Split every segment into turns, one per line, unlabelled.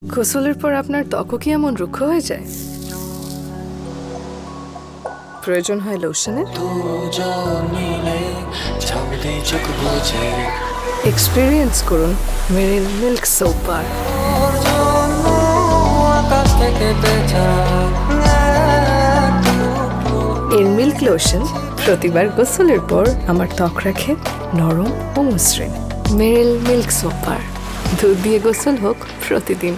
গোসলের পর আপনার ত্বকও কি এমন রুক্ষ হয়ে যায়? প্রয়োজন হয় লোশনের? এক্সপেরিয়েন্স করুন মেরিল মিল্ক সোপ বার। এর মিল্ক লোশন প্রতিবার গোসলের পর আমার ত্বক রাখে নরম ও মসৃণ। মেরিল মিল্ক সোপ বার, দুধ দিয়ে গোসল হোক প্রতিদিন।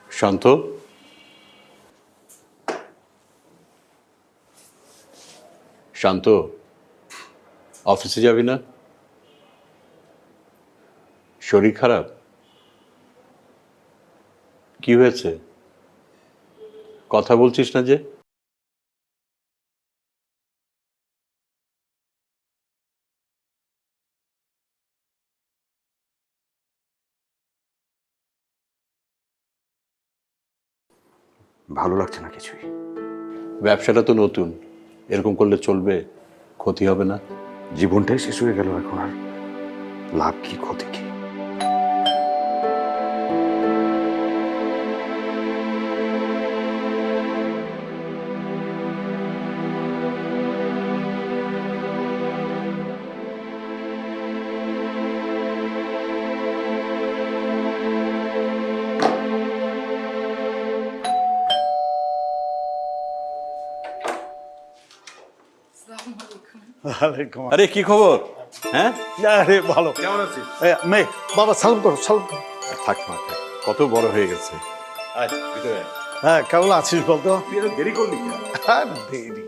শান্ত, শান্ত, অফিসে যাবি না? শরীর খারাপ? কি হয়েছে? কথা বলছিস না যে?
ভালো লাগছে না কিছুই।
ব্যবসাটা তো নতুন, এরকম করলে চলবে? ক্ষতি হবে না?
জীবনটাই শেষ হয়ে গেল, এখন আর লাভ কি ক্ষতি কি?
আরে কি খবর? হ্যাঁ,
আরে ভালো।
কেমন আছিস?
মেয়ে, বাবা সালাম করো, সালাম করো।
থাক মা, থাক। কত বড় হয়ে গেছে।
হ্যাঁ, কেমন আছিস বলতো?
দেরি করলি?
আর দেরি।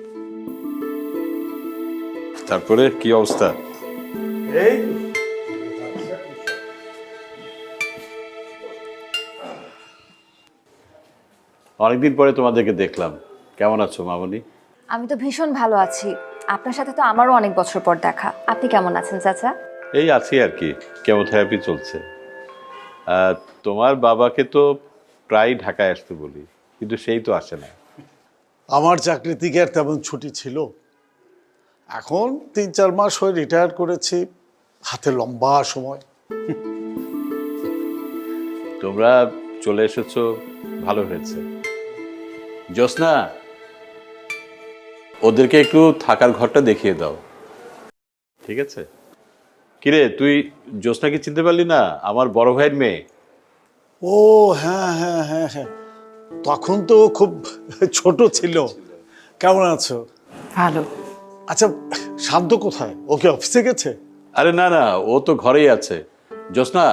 তারপরে কি অবস্থা?
এই
অনেকদিন পরে তোমাদেরকে দেখলাম। কেমন আছো মামনি?
আমি তো ভীষণ ভালো আছি। আপনার সাথে তো আমারও অনেক বছর পর দেখা। আপনি কেমন আছেন চাচা?
এই আছি আর কি, কেমোথেরাপি চলছে। তোমার বাবাকে তো প্রায় ঢাকায় আসতে বলি, কিন্তু সেই তো আসে না।
আমার চাকরি থেকে আর তেমন ছুটি ছিল। এখন 3-4 মাস হয়ে রিটায়ার করেছি, হাতে লম্বা সময়।
তোমরা চলে এসেছো, ভালো হয়েছে। জ্যোৎস্না, ওদেরকে একটু থাকার ঘরটা দেখিয়ে দাও, ঠিক আছে? কিরে, তুই জ্যোৎস্নাকে চিনতে পারলি না? আমার বড় ভাইয়ের মেয়ে।
ও হ্যাঁ হ্যাঁ হ্যাঁ হ্যাঁ, তখন তো খুব ছোট ছিল। কেমন আছো?
ভালো।
আচ্ছা, শান্ত কোথায়? ওকে অফিসে গেছে?
আরে না না, ও তো ঘরেই আছে। জ্যোৎস্না,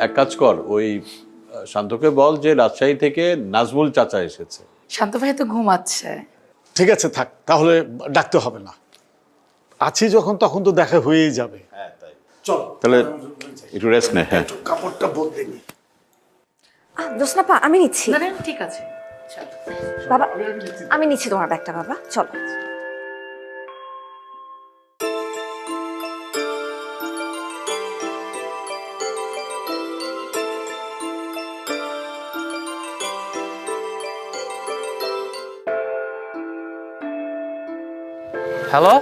এক কাজ কর, ওই শান্তকে বল যে রাজশাহী থেকে নাজমুল চাচা এসেছে।
শান্ত ভাই তো ঘুমাচ্ছে।
ঠিক আছে, থাক, তাহলে ডাকতে হবে না। আছি যখন, তখন তো দেখা হয়েই যাবে। চল
তাহলে একটু রেস্ট নে। হ্যাঁ,
কাপড়টা বদলে নি।
জোসনাপা, আমি নিচ্ছি।
না না, ঠিক আছে, চলো।
বাবা, আমি নিচ্ছি তোমার ব্যাগটা। বাবা চলো।
হ্যালো,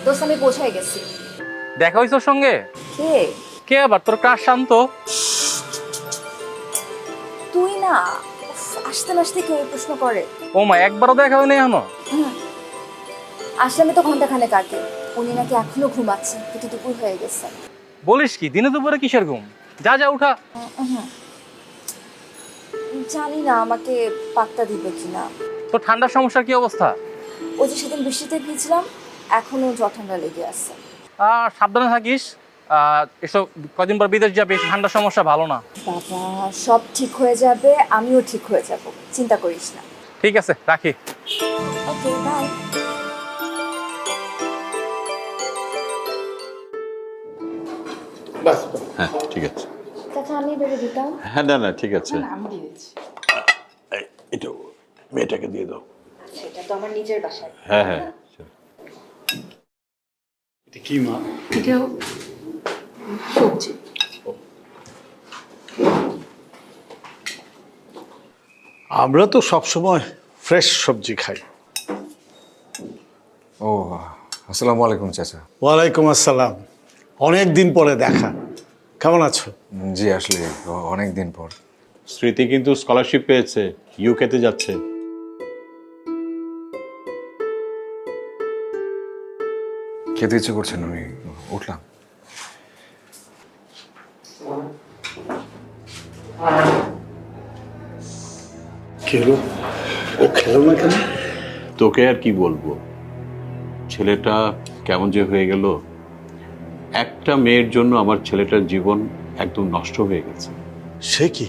দোস্ত, আমি পৌঁছে গেছি।
দেখা হয়েছে ওর সঙ্গে?
কে?
কে আবার? তোর ক্রাশ শান্ত?
তুই না? উফ, আসতে না আসতে কেউ এই প্রশ্ন করে?
ও মা, একবারও দেখা হয়নি এখনো?
আসলে আমি তো ঘন্টাখানেক আগে। উনি নাকি এখনো ঘুমাচ্ছেন, কিন্তু দুপুর হয়ে গেছে।
বলিস কি? দিনে দুপুরে কিসের ঘুম? যা যা উঠা।
জানি না আমাকে পাত্তা দিবে কিনা।
তোর ঠান্ডার সমস্যার কি অবস্থা?
ওই যে সেদিন বৃষ্টিতে ভিজলাম, এখনো জ্বর ঠান্ডা লেগে আছে।
সাবধানে থাকিস। এসব কদিন পর বিদেশ যাবে, ঠান্ডার সমস্যা ভালো না।
বাবা, সব ঠিক হয়ে যাবে, আমিও ঠিক হয়ে যাব, চিন্তা করিস না।
ঠিক আছে, রাখি।
ওকে, বাই।
হ্যাঁ ঠিক আছে।
চাচা, আমি বেড়ে দিতাম।
হ্যাঁ না না ঠিক আছে।
আমি দিয়ে দিচ্ছি।
এটা মেয়েটাকে দিয়ে দাও।
সেটা তো আমার নিজের বাসায়।
হ্যাঁ হ্যাঁ
এটা কি মা?
এটাও সবজি।
আমরা তো সবসময় ফ্রেশ সবজি খাই।
ও আসসালামু আলাইকুম চাচা।
ওয়ালাইকুম আসসালাম, অনেক দিন পরে দেখা। কেমন আছো?
জি আসলে অনেক দিন পর।
স্মৃতি কিন্তু স্কলারশিপ পেয়েছে, ইউকেতে যাচ্ছে।
খেতে ইচ্ছে করছেন? আমি উঠলাম।
কি হলো, ও খেলো না কেন?
তোকে আর কি বলবো, ছেলেটা কেমন যে হয়ে গেল। একটা মেয়ের জন্য আমার ছেলেটার জীবন একদম নষ্ট হয়ে গেছে।
সে কি?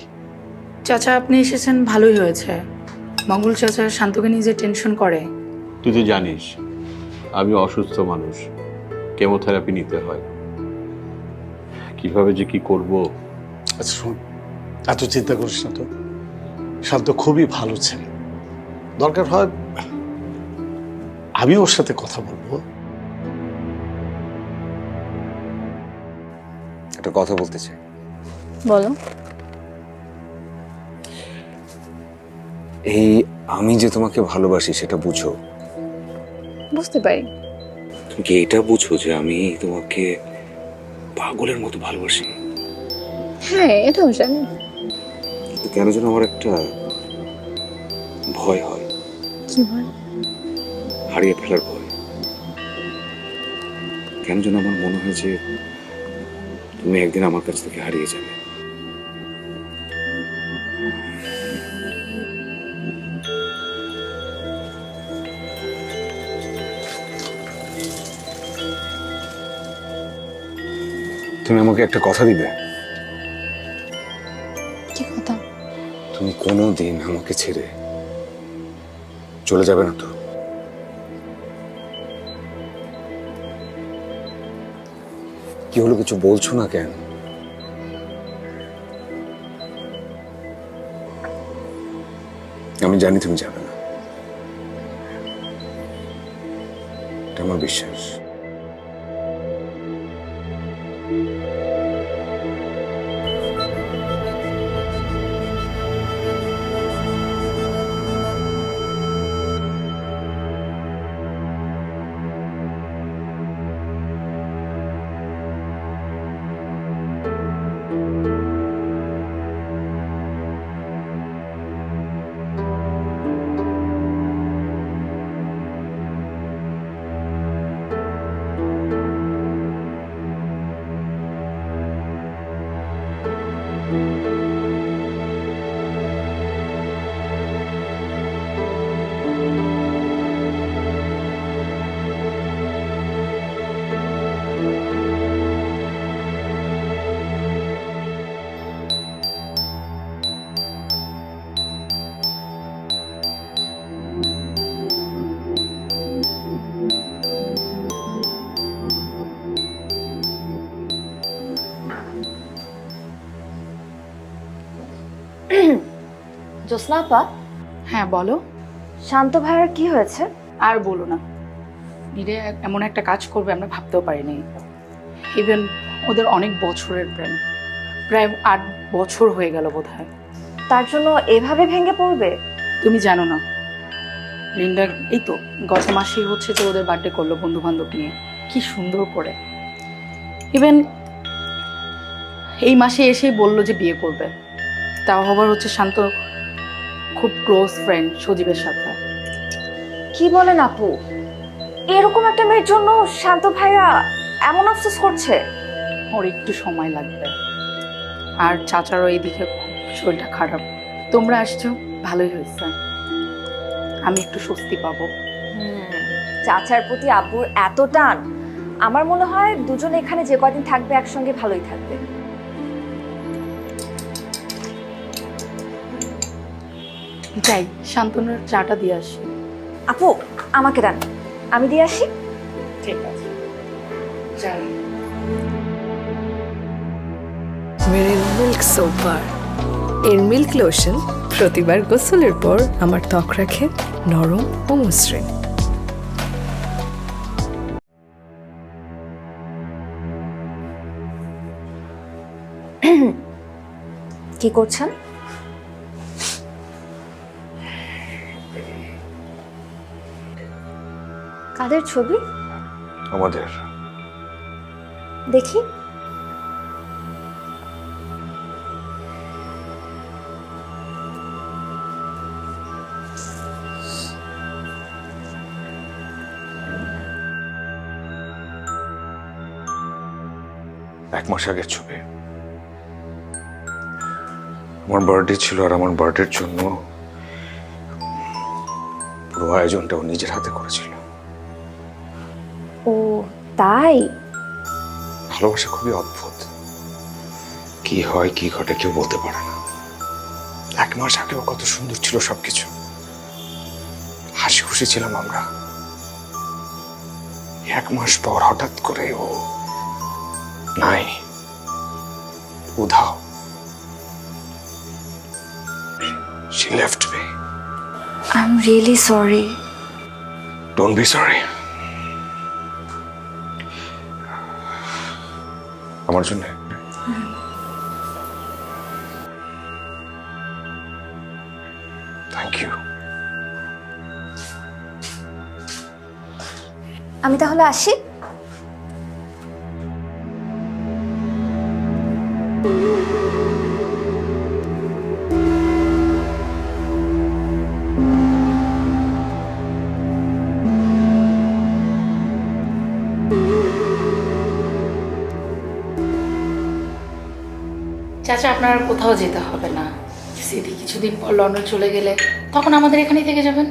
চাচা, আপনি এসেছেন ভালোই হয়েছে। মঙ্গল চাচা শান্তকে নিজে টেনশন করে।
তুই তো জানিস আমি অসুস্থ মানুষ, কেমোথেরাপি নিতে হয়। কিভাবে যে কি করব।
আচ্ছা শোন, এত চিন্তা করিস না তো। শান্ত খুবই ভালো ছেলে, দরকার হয় আমি ওর সাথে কথা বলবো।
একটা কথা বলতে চাই।
বলো।
এই আমি যে তোমাকে ভালোবাসি সেটা বুঝো।
বুঝতে পারি।
তুমি কি এটা বুঝো যে আমি তোমাকে পাগলের মতো ভালোবাসি?
হ্যাঁ, এটাও জানি।
কিন্তু কেন যেন আমার একটা ভয় হয়।
কি হয়?
হারিয়ে ফেলার ভয়। কেন যেন আমার মনে হয় যে তুমি একদিন আমার কাছ থেকে হারিয়ে যাবে। তুমি আমাকে একটা কথা দিবে?
কি কথা?
তুমি কোনো দিন আমাকে ছেড়ে চলে যাবে না তো? কি হলো, কিছু বলছো না কেন? আমি জানি তুমি যাবে না, এটা আমার বিশ্বাস।
জ্যোৎস্না আপা,
হ্যাঁ বলো।
শান্ত ভাইয়ার কি হয়েছে?
আর বলো না, নিরে এমন একটা কাজ করবে আমরা ভাবতেও পারিনি। ইভেন ওদের অনেক বছরের প্রেম, প্রায় 8 বছর হয়ে গেল বোধহয়।
তার জন্য এভাবে ভেঙে পড়বে?
তুমি জানো না, লিন্ডা এই তো গত মাসেই হচ্ছে যে ওদের বার্থডে করলো বন্ধু বান্ধব নিয়ে, কি সুন্দর করে। ইভেন এই মাসে এসেই বললো যে বিয়ে করবে, তাও আবার হচ্ছে শান্ত খুব ক্লোজ ফ্রেন্ড সজীবের সাথে।
কি বলেন আপু, এরকম একটা মেয়ের জন্য শান্ত ভাইয়া এমন আফসোস করছে?
ওর একটু সময় লাগবে। আর চাচারও এইদিকে খুব শরীরটা খারাপ। তোমরা আসছো, ভালোই হয়েছে, আমি একটু স্বস্তি পাবো।
চাচার প্রতি আব্বুর এত টান, আমার মনে হয় দুজন এখানে যে কদিন থাকবে একসঙ্গে ভালোই থাকবে।
যাই, শান্তনুর চাটা দিয়ে আসি।
আপু আমাকে দেন, আমি দিয়ে আসি।
ঠিক আছে, যাই।
মেরিল মিল্ক সোপ বার। এর মিল্ক লোশন প্রতিবার গোসলের পর আমার ত্বক রাখে নরম ও মসৃণ।
কি করছেন? কাদের ছবি?
আমাদের
দেখি।
এক মাস আগের ছবি। আমার বার্থডে ছিল, আর আমার বার্থডের জন্য পুরো আয়োজনটাও নিজের হাতে করেছিল।
ও তাই?
ভালোবাসা খুবই অদ্ভুত, কি হয় কি ঘটে কেউ বলতে পারে না। এক মাস আগেও কত সুন্দর ছিল সবকিছু, হাসি খুশি ছিলাম আমরা। এক মাস পর হঠাৎ করে ও নাই, উধাও। She left me.
I'm really sorry.
Don't be sorry. আমার জন্য থ্যাংক ইউ।
আমি তাহলে আসি।
চাচা, আপনার আর কোথাও যেতে হবে না। স্মৃতি কিছুদিন পর লন্ডন চলে গেলে তখন আমাদের এখানেই থেকে যাবেন।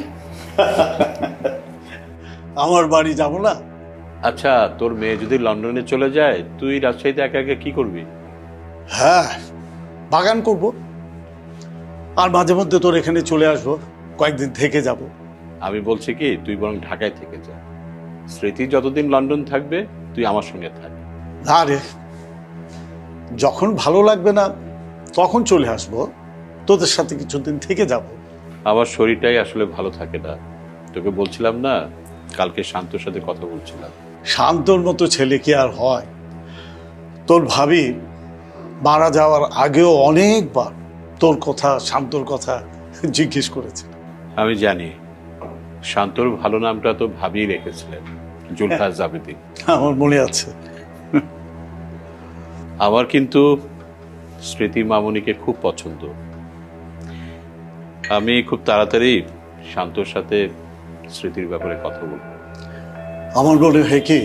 আমার বাড়ি যাব না?
আচ্ছা, তোর মেয়ে যদি লন্ডনে চলে যায়, তুই রাজশাহীতে একা একা কি করবি?
হ্যাঁ, বাগান করব, আর মাঝে মধ্যে তোর এখানে চলে আসবো, কয়েকদিন থেকে যাব।
আমি বলছি কি, তুই বরং ঢাকায় থেকে যা। স্মৃতি যতদিন লন্ডন থাকবে তুই আমার সঙ্গে থাক।
না রে, যখন ভালো লাগবে না তখন চলে আসবো, তোদের সাথে কিছুদিন থেকে যাব।
আমার শরীরটাই আসলে ভালো থাকে না। তোকে বলছিলাম না, কালকে শান্তর সাথে কথা বলছিলাম।
শান্তর মতো ছেলে কি আর হয়? তোর ভাবি মারা যাওয়ার আগেও অনেকবার তোর কথা, শান্তর কথা জিজ্ঞেস করেছে।
আমি জানি, শান্তর ভালো নামটা তো ভাবিয়ে রেখেছিলেন, জুলফা জাবেদি।
আমার মনে আছে।
আমার কিন্তু স্মৃতি মামনিকে খুব পছন্দ। আমি খুব তাড়াতাড়ি শান্তর সাথে স্মৃতির ব্যাপারে কথা বলবো।
আমার মনে হয় কি,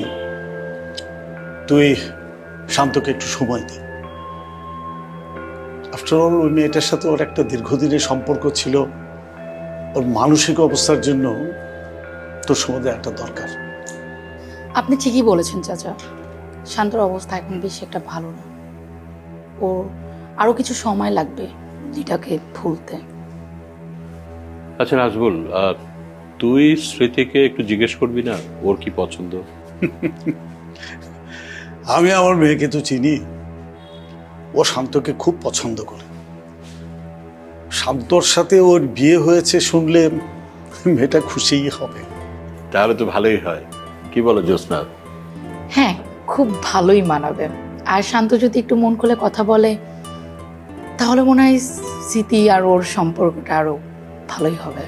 তুই শান্তকে একটু সময় দে। আফটার অল ওই মেয়েটার সাথে ওর একটা দীর্ঘদিনের সম্পর্ক ছিল, ওর মানসিক অবস্থার জন্য তোর সময় দেওয়া একটা দরকার।
আপনি ঠিকই বলেছেন চাচা, শান্তর অবস্থা এখন বেশি একটা ভালো না। ও আরো কিছু সময় লাগবে এটাকে ভুলতে।
আচ্ছা নাজবুল, তুই স্মৃতিকে একটু জিজ্ঞেস করবি না ওর কি পছন্দ?
আমি আমার মেয়েকে তো চিনি, ও শান্তকে খুব পছন্দ করে। শান্তর সাথে ওর বিয়ে হয়েছে শুনলে মেয়েটা খুশিই হবে।
তাহলে তো ভালোই হয়, কি বলো জ্যোৎস্না?
হ্যাঁ, খুব ভালোই মানাবে। আর শান্ত যদি একটু মন খুলে কথা বলে তাহলে মনে হয় স্মৃতি আর ওর সম্পর্কটা আরো ভালোই হবে।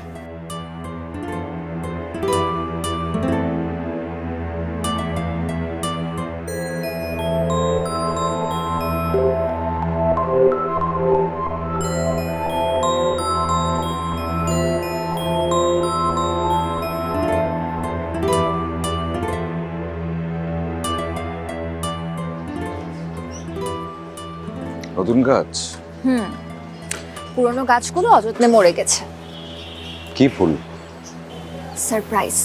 নতুন গাছ?
পুরনো গাছগুলো অযত্নে মরে গেছে।
কি ফুল?
সারপ্রাইজ,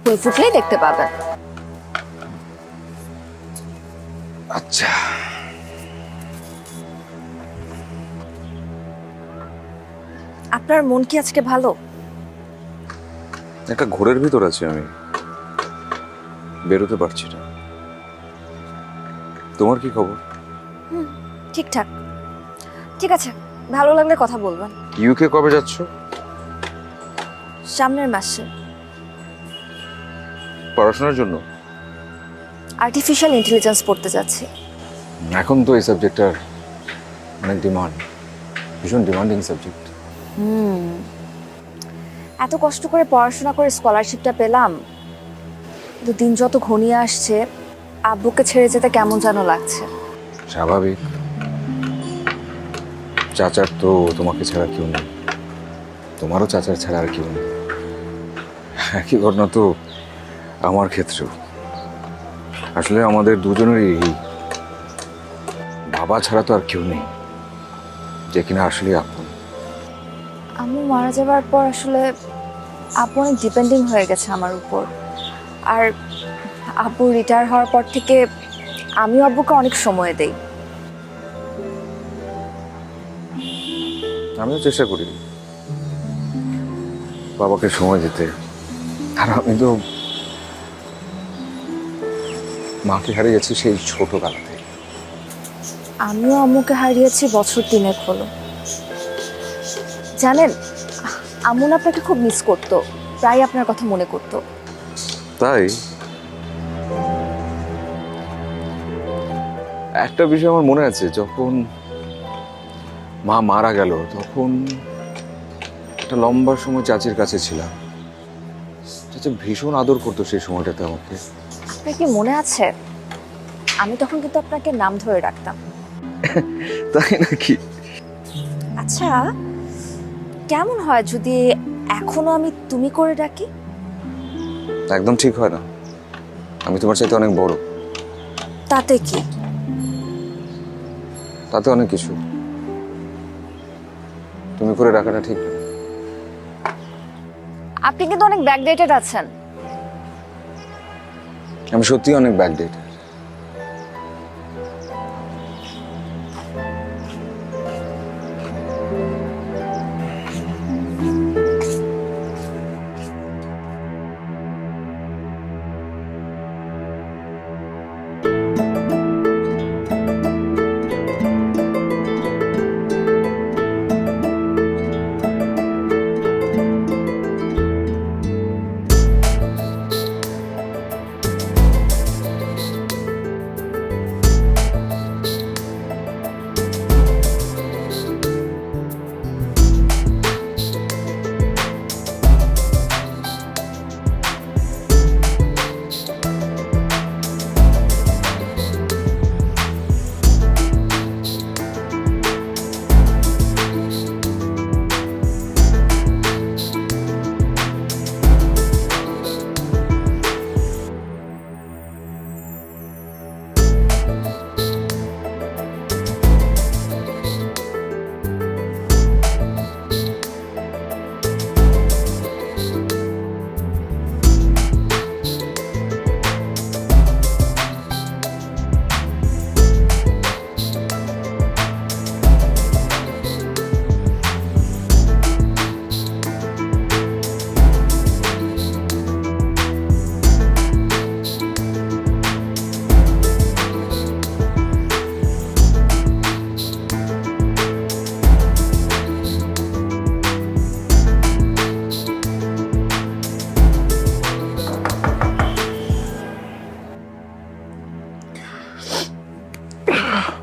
ফুল ফুটলেই দেখতে পাবেন।
আচ্ছা,
আপনার মন কি আজকে ভালো?
একটা ঘোরের ভিতর আছি আমি, বেরোতে পারছি না। তোমার কি খবর?
ঠিকঠাক। ঠিক আছে, ভালো লাগলে কথা বলবেন।
ইউকে কবে যাচ্ছ?
সামনের মাসে।
পড়াশোনার জন্য?
আর্টিফিশিয়াল ইন্টেলিজেন্স পড়তে যাচ্ছি।
এখন তো এই সাবজেক্টটার অনেক ডিমান্ড, ভীষণ ডিমান্ডিং সাবজেক্ট।
এত কষ্ট করে পড়াশোনা করে স্কলারশিপটা পেলাম, কিন্তু দিন যত ঘনিয়ে আসছে আব্বুকে ছেড়ে যেতে কেমন যেন লাগছে।
স্বাভাবিক, চাচার তো তোমাকে ছাড়া কেউ নেই, তোমারও চাচার ছাড়া আর কেউ নেই। একই ঘটনা তো আমার ক্ষেত্রেও। আসলে আমাদের দুজনেরই বাবা ছাড়া তো আর কেউ নেই, যে কিনা আসলে আপন।
আম্মু মারা যাবার পর আসলে আব্বু অনেক ডিপেন্ডিং হয়ে গেছে আমার উপর। আর আব্বু রিটায়ার হওয়ার পর থেকে আমিও আব্বুকে অনেক সময় দেই।
আমিও চেষ্টা করি বাবাকে সময় দিতে, আর আমি তো মাকে হারিয়ে গেছি সেই ছোটবেলাতে।
আমিও আম্মুকে হারিয়েছি বছর 3 হলো। জানেন, আম্মু না আপনাকে খুব মিস করতো, প্রায় আপনার কথা মনে করতো।
তাই একটা বিষয় আমার মনে আছে, যখন মা মারা গেল তখন একটা লম্বা সময় চাচির কাছে ছিলাম। চাচা ভীষণ আদর করতো সেই সময়টাতে আমাকে।
আপনার কি মনে আছে, আমি তখন কিন্তু আপনাকে নাম ধরে রাখতাম।
তাই নাকি?
আচ্ছা, কেমন হয় যদি এখনো আমি তুমি করে ডাকি?
একদম ঠিক হয় না, আমি তোমার চাইতে অনেক বড়।
তাতে কি?
তাতে অনেক কিছু, তুমি করে রাখাটা ঠিক না।
আপনি কিন্তু অনেক ব্যাকডেটেড আছেন।
আমি সত্যি অনেক ব্যাকডেট।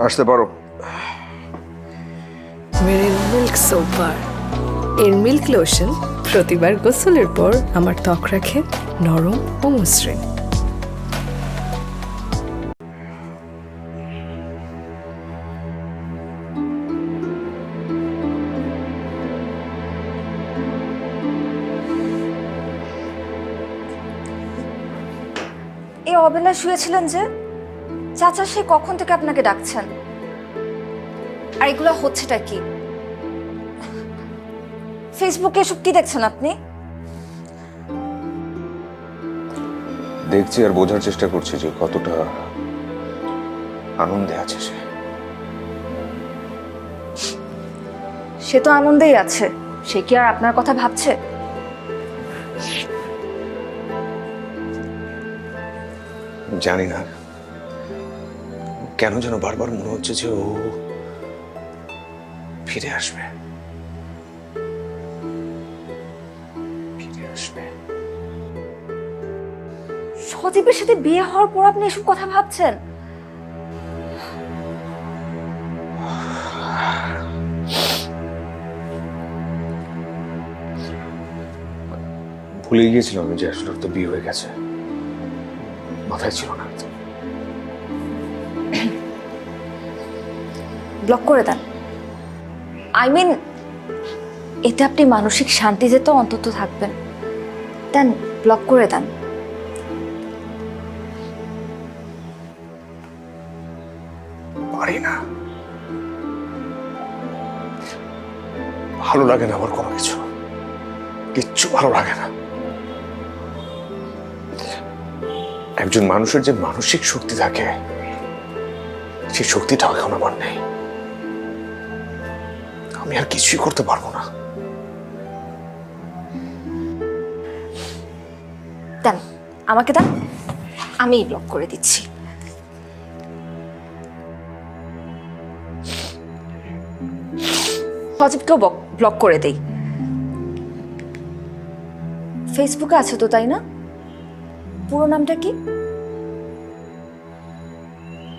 আসতে পারো।
মেরিল মিল্ক সোপ বার। এর মিল্ক লোশন প্রতিবার গোসলের পর আমার ত্বক রাখে নরম ও মসৃণ।
এই অবেলা শুয়েছিলেন যে? চাচা সে কখন থেকে আপনাকে ডাকছেন। আর এগুলো হচ্ছেটা কি? ফেসবুকে এসব কি দেখছেন আপনি?
দেখছি আর বোঝার চেষ্টা করছি যে কতটা আনন্দে আছে সে।
সে তো আনন্দেই আছে, সে কি আর আপনার কথা ভাবছে?
জানি না কেন যেন বারবার মনে হচ্ছে যে ও ফিরে আসবে, ফিরে আসবে।
সজীবের সাথে বিয়ে হওয়ার পর আপনি এসব কথা ভাবছেন?
ভুলে গিয়েছিলাম আমি যে আসলে ওর তো বিয়ে হয়ে গেছে, মাথায় ছিল না।
ব্লক করে দেন। আই মিন, এতে আপনি মানসিক শান্তিতে তো অন্তত থাকবেন। দেন, ব্লক করে দেন।
পারি না, ভালো লাগে না আমার কোনো কিছু, কিচ্ছু ভালো লাগে না। একজন মানুষের যে মানসিক শক্তি থাকে সেই শক্তিটাও এখন আমার নেই। আমি আর কিছুই করতে পারবো না।
দেন, আমাকে দেন, আমি ব্লক করে দিচ্ছি। সজীবকেও ব্লক করে দেই। ফেসবুকে আছে তো, তাই না? পুরো নামটা কি?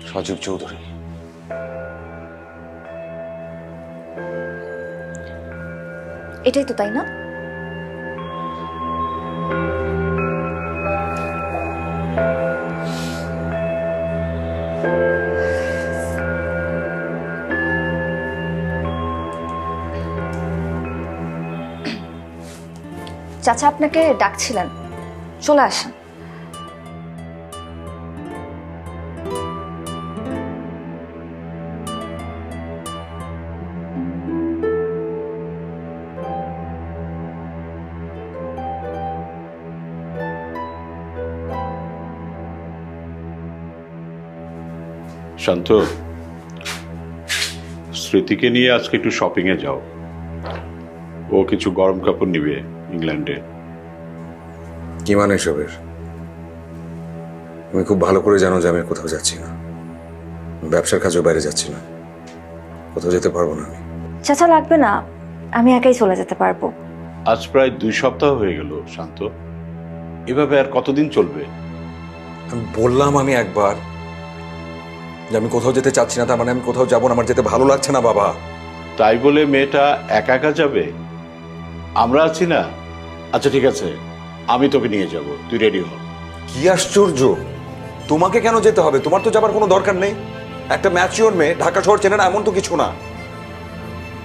সজীব চৌধুরী।
এটাই তো, তাই না? চাচা আপনাকে ডাকছিলেন, চলে আসেন।
শান্ত, স্মৃতিকে নিয়ে আজকে একটু শপিংয়ে যাও। ও কিছু গরম কাপড় নিবে ইংল্যান্ডে।
কি মানে এসবের? তুমি খুব ভালো করে জানো যে আমি কোথাও যাচ্ছি না, ব্যবসার কাজেও বাইরে যাচ্ছি না, কোথাও যেতে পারবো না আমি।
চাচা লাগবে না, আমি একাই চলে যেতে পারবো।
আজ প্রায় 2 সপ্তাহ হয়ে গেল শান্ত, এভাবে আর কতদিন চলবে?
আমি বললাম আমি একবার যে আমি কোথাও যেতে চাচ্ছি না, তার মানে আমি কোথাও যাবো না, আমার যেতে ভালো লাগছে না বাবা।
তাই বলে মেয়েটা একা একা যাবে? আমরা আছি না। আচ্ছা ঠিক আছে, আমি তোকে নিয়ে যাব, তুই রেডি হ।
কি আশ্চর্য, তোমাকে কেন যেতে হবে? তোমার তো যাবার কোনো দরকার নেই। একটা ম্যাচিওর মেয়ে ঢাকা শহর চেনে না এমন তো কিছু না।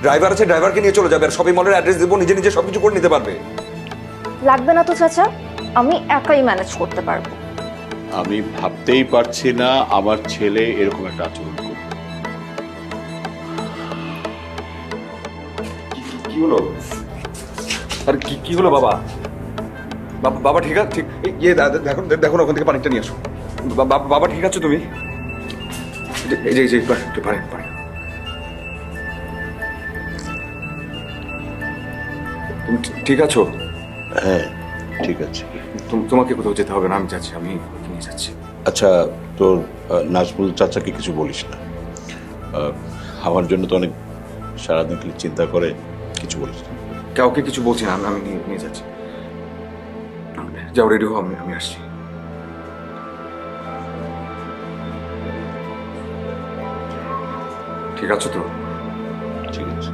ড্রাইভার আছে, ড্রাইভারকে নিয়ে চলে যাবে, আর শপিং মলের অ্যাড্রেস দেবো, নিজে নিজে সবকিছু করে নিতে পারবে।
লাগবে না তো চাচা, আমি একাই ম্যানেজ করতে পারবো।
আমি ভাবতেই পারছি না আমার ছেলে এরকম একটা আচরণ করবে।
কি হলো? আর কি হলো বাবা? বাবা ঠিক আছে? ঠিক ইয়ে দেখো দেখো না, ওখান থেকে পানিটা নিয়ে আসো। বাবা ঠিক আছে তুমি? এই যে একটু পানি। তুমি ঠিক আছো?
হ্যাঁ ঠিক আছে।
তোমাকে কোথাও যেতে হবে না, আমি যাচ্ছি, আমি নিয়ে যাচ্ছি।
আচ্ছা, তোর নাজমুল চাচাকে কিছু বলিস না। আমার জন্য তো অনেক সারাদিন খালি চিন্তা করে, কিছু বলিস না।
কাউকে কিছু বলছি না, আমি নিয়ে যাচ্ছি। যাও, রেডি হও, আমি আসছি। ঠিক আছে তো?
ঠিক আছে।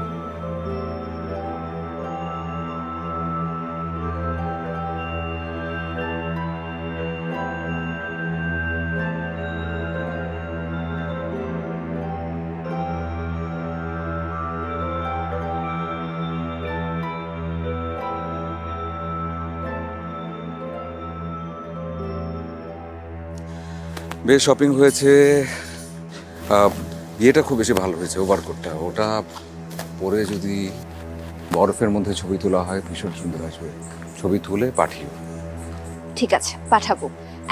বেশ শপিং হয়েছে। বিয়েটা খুব বেশি ভালো হয়েছে, ওভারকোটটা ওটা পরে যদি বরফের মধ্যে ছবি তোলা হয় ভীষণ সুন্দর আসবে। ছবি তুলে পাঠিও।
ঠিক আছে, পাঠাবো।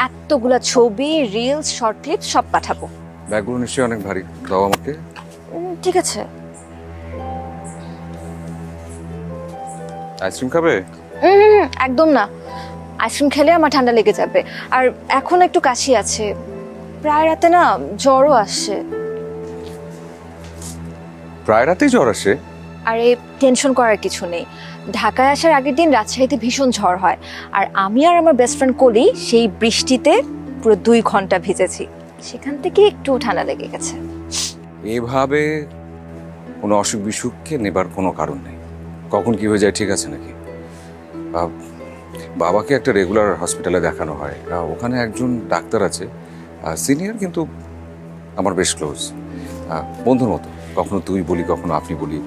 এতগুলা ছবি, রিলস, শর্ট ক্লিপ সব পাঠাবো।
ব্যাগগুলো নিশ্চয়ই অনেক ভারী, দাও আমাকে।
ঠিক আছে।
আইসক্রিম খাবে?
একদম না, আইসক্রিম খেলে আমার ঠান্ডা লেগে যাবে। আর এখন একটু কাশি আছে, প্রায় রাতে না জ্বরও আসছে।
প্রায় রাতেই জ্বর আসে?
আরে টেনশন করার কিছু নেই, ঢাকায় আসার আগের দিন রাজশাহীতে ভীষণ ঝড় হয়, আর আমি আর আমার বেস্ট ফ্রেন্ড কলি সেই বৃষ্টিতে পুরো 2 ঘন্টা ভিজেছি, সেখান থেকে একটু ঠান্ডা লেগে গেছে।
এভাবে কোনো অসুখ বিসুখকে নেবার কোনো কারণ নেই। কখন কি হয়ে যায় ঠিক আছে নাকি? বাবাকে একটা রেগুলার হসপিটালে দেখানো হয়, ওখানে একজন ডাক্তার আছে, সিনিয়র, কিন্তু আমার বেশ ক্লোজ, বন্ধুর মতো। কখনো তুই বলি, কখনো আপনি বলি।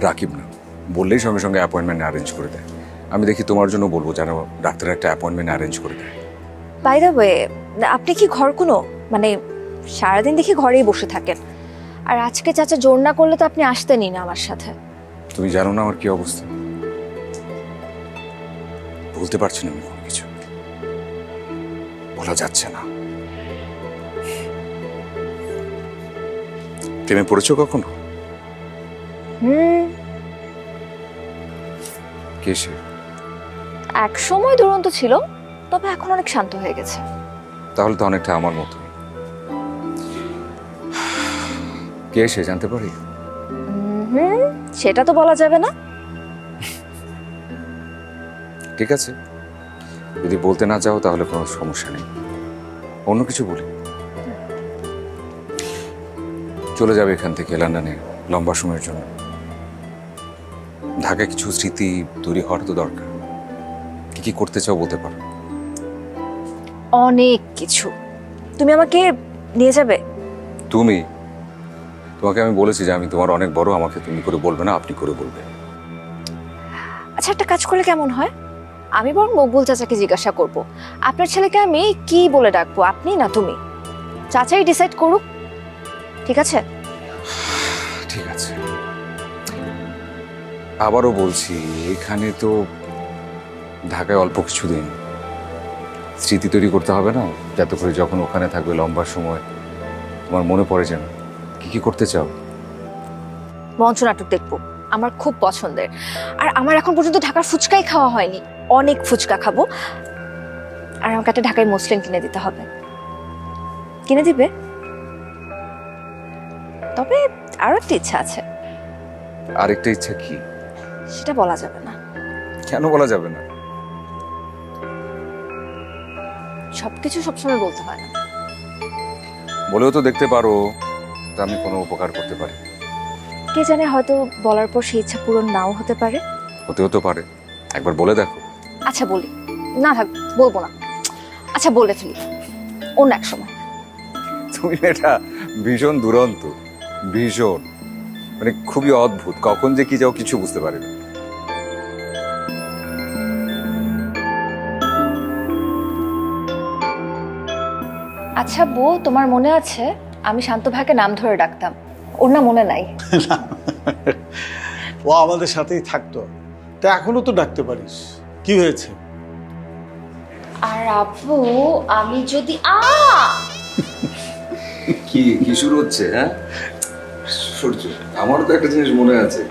রাকিব না, বললেই সঙ্গে সঙ্গে অ্যাপয়েন্টমেন্ট অ্যারেঞ্জ করে দেয়। আমি দেখি তোমার জন্য বলবো যেন ডাক্তার একটা অ্যাপয়েন্টমেন্ট অ্যারেঞ্জ করে দেয়।
বাই দ্য ওয়ে, আপনি কি ঘর কোনো মানে সারাদিন দেখি ঘরেই বসে থাকেন, আর আজকে চাচা জোর না করলে তো আপনি আসতেনই না আমার সাথে।
তুমি জানো না আমার কি অবস্থা, বলতে পারছি না আমি কোনো কিছু, বলা যাচ্ছে না। প্রেমে পড়েছো কখনো? কে সে?
এক সময় দুরন্ত ছিল, তবে এখন অনেক শান্ত হয়ে গেছে।
তাহলে তো অনেকটা আমার মতো। কে সে জানতে পারি?
সেটা তো বলা যাবে না।
ঠিক আছে, যদি বলতে না চাও তাহলে কোনো সমস্যা নেই, অন্য কিছু বলি। চলে যাবে এখান থেকে লন্ডনে লম্বা সময়ের জন্য। ঢাকায় কিছু স্মৃতি তৈরি হওয়ার তো দরকার। কি কি করতে চাও বলতে পারো?
অনেক কিছু। তুমি আমাকে নিয়ে যাবে?
তোমাকে আমি বলেছি যে আমি তোমার অনেক বড়, আমাকে তুমি করে বলবে না, আপনি করে বলবে।
আচ্ছা, একটা কাজ করলে কেমন হয়, আমি বরং মকবুল চাচাকে জিজ্ঞাসা করব, আপনার ছেলেকে আমি কি বলে ডাকবো, আপনি না তুমি? চাচাই ডিসাইড করুক, ঠিক আছে?
ঠিক আছে। আবারও বলছি, এখানে তো ঢাকায় অল্প কিছুদিন, স্মৃতি তৈরি করতে হবে না, যাতে করে যখন ওখানে থাকবে লম্বা সময় তোমার মনে পড়ে যেন। কি কি করতে চাও?
মঞ্চনাটক দেখবো, আমার খুব পছন্দের। আর আমার এখন পর্যন্ত ঢাকার ফুচকাই খাওয়া হয়নি, অনেক ফুচকা খাবো। আর আমাকে একটা ঢাকায় মসলিন কিনে দিতে হবে। কিনে দিবে? তবে আরো একটা ইচ্ছা আছে।
আরেকটা ইচ্ছা কি?
সেটা বলা যাবে না।
কেন বলা যাবে না?
সবকিছু সবসময় বলতে হয় না।
বলেও তো দেখতে পারো, তা আমি কোনো উপকার করতে পারি।
কে জানে, হয়তো বলার পর সেই ইচ্ছা পূরণ নাও হতে পারে।
হতেও তো পারে, একবার বলে দেখো।
আচ্ছা বলি, না থাক, বলবো না। আচ্ছা বলে ফেলি, অন্য এক সময়।
তুমি এটা ভীষণ দুরন্ত, ভীষণ, মানে খুবই অদ্ভুত, কখন যে কি যাও কিছু বুঝতে পারি না।
আচ্ছা বউ, তোমার মনে আছে আমি শান্ত ভাইকে নাম ধরে ডাকতাম, ওর না মনে নাই?
ও আমাদের সাথেই থাকতো, তা এখনো তো ডাকতে পারিস, কি হয়েছে?
আর আব্বু, আমি যদি
কি কি শুরু হচ্ছে? হ্যাঁ সূর্য, আমারও তো একটা জিনিস মনে আছে,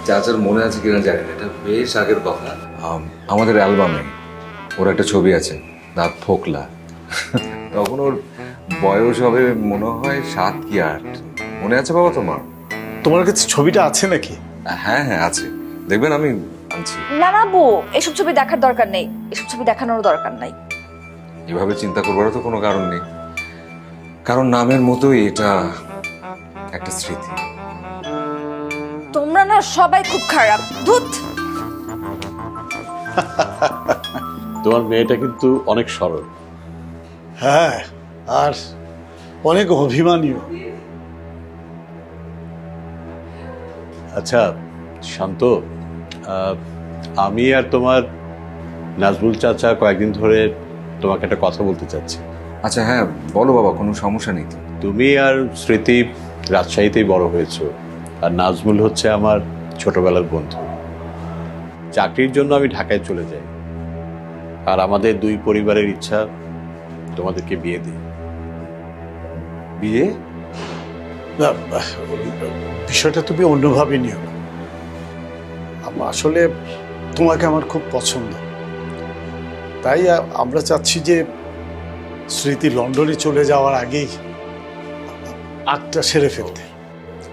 চাচার মনে আছে কিনা জানি না, এটা বেশ আগের কথা। আমাদের অ্যালবামে ওর একটা ছবি আছে, দাঁত ফোকলা। তখন ওর বয়স হবে মনে হয় 7 কি 8। মনে আছে বাবা তোমার?
তোমার কাছে ছবিটা আছে নাকি?
হ্যাঁ হ্যাঁ আছে, দেখবেন আমি আনছি।
না না বউ, এসব ছবি দেখার দরকার নেই, এসব ছবি দেখানোর দরকার নাই।
এভাবে চিন্তা করবারও তো কোনো কারণ নেই, কারণ নামের মতোই এটা একটা স্মৃতি।
তোমরা না সবাই খুব খারাপ, ধুত।
তোমার মেয়েটা কিন্তু অনেক সরল।
হ্যাঁ, আর অনেক অভিমানীয়।
আচ্ছা শান্ত, আমি আর তোমার নাজমুল চাচা কয়েকদিন ধরে তোমাকে একটা কথা বলতে চাচ্ছি।
আচ্ছা হ্যাঁ বলো বাবা, কোনো সমস্যা নেই তো?
তুমি আর স্মৃতি রাজশাহীতেই বড় হয়েছো, আর নাজমুল হচ্ছে আমার ছোটবেলার বন্ধু। চাকরির জন্য আমি ঢাকায় চলে যাই, আর আমাদের দুই পরিবারের ইচ্ছা তোমাদেরকে বিয়ে দিই।
বিয়ে?
না, বিষয়টা তুমি অন্যভাবে নিও না। আসলে তোমাকে আমার খুব পছন্দ, তাই আমরা চাচ্ছি যে স্মৃতি লন্ডনে চলে যাওয়ার আগেই আটটা সেরে ফেলতে।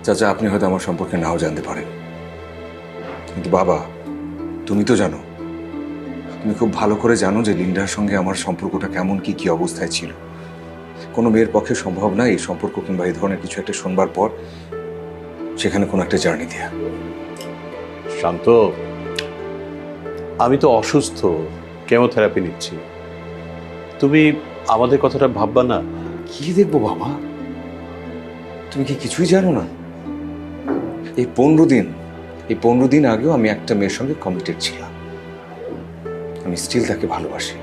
চাচা, আপনি হয়তো আমার সম্পর্কে নাও জানতে পারেন, কিন্তু বাবা, তুমি তো জানো, তুমি খুব ভালো করে জানো যে লিন্ডার সঙ্গে আমার সম্পর্কটা কেমন, কি কি অবস্থায় ছিল। কোনো মেয়ের পক্ষে সম্ভব না এই সম্পর্ক কিংবা এই ধরনের কিছু একটা শুনবার পর সেখানে কোনো একটা জার্নি দেয়া।
শান্ত, আমি তো অসুস্থ, কেমোথেরাপি নিচ্ছি। তুমি আমাদের কথাটা ভাববা না?
কি দেখবো বাবা, তুমি কি কিছুই জানো না? এই 15 দিন আগেও আমি একটা মেয়ের সঙ্গে কমিটেড ছিলাম। আমি স্টিল তাকে ভালোবাসি।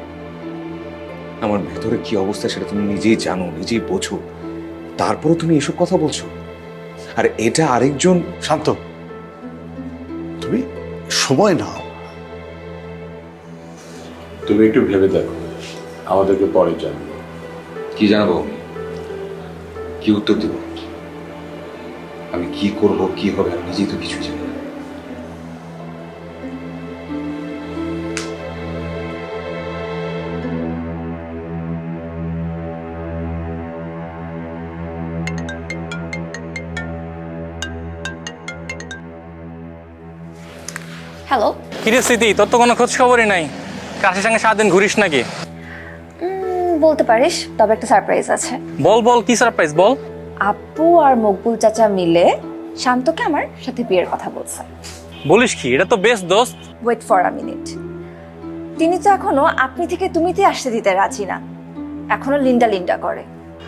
আমার ভেতরে কি অবস্থা সেটা তুমি নিজেই জানো, নিজেই বোঝো, তারপরে তুমি এসব কথা বলছো। আর এটা আরেকজন।
শান্ত, তুমি সময় নাও।
তুমি একটু ভেবে দেখো, আমাদেরকে পরে জানবে।
কি জানাবো আমি? কি উত্তর দেব? আমি কি করব, কি হবে, আমি নিজেই তো কিছু জানি না।
হ্যালো।
কিরে স্মৃতি, তোর তো কোনো খোঁজ খবরই নাই। কাশির সঙ্গে সারাদিন ঘুরিস নাকি?
বলতে পারিস, তবে একটা সারপ্রাইজ আছে।
বল বল, কি সারপ্রাইজ বল।
আপু আর মকবুল চাচা মিলে শান্তকে আমার সাথে বিয়ের কথা বলছে।
বলিস কি? এটা তো বেস্ট দোস্ত।
Wait for a minute. তিনি তো এখনো আপনি থেকে তুমিতে আসতে দিতে রাজি না, এখনো লিন্ডা লিন্ডা করে।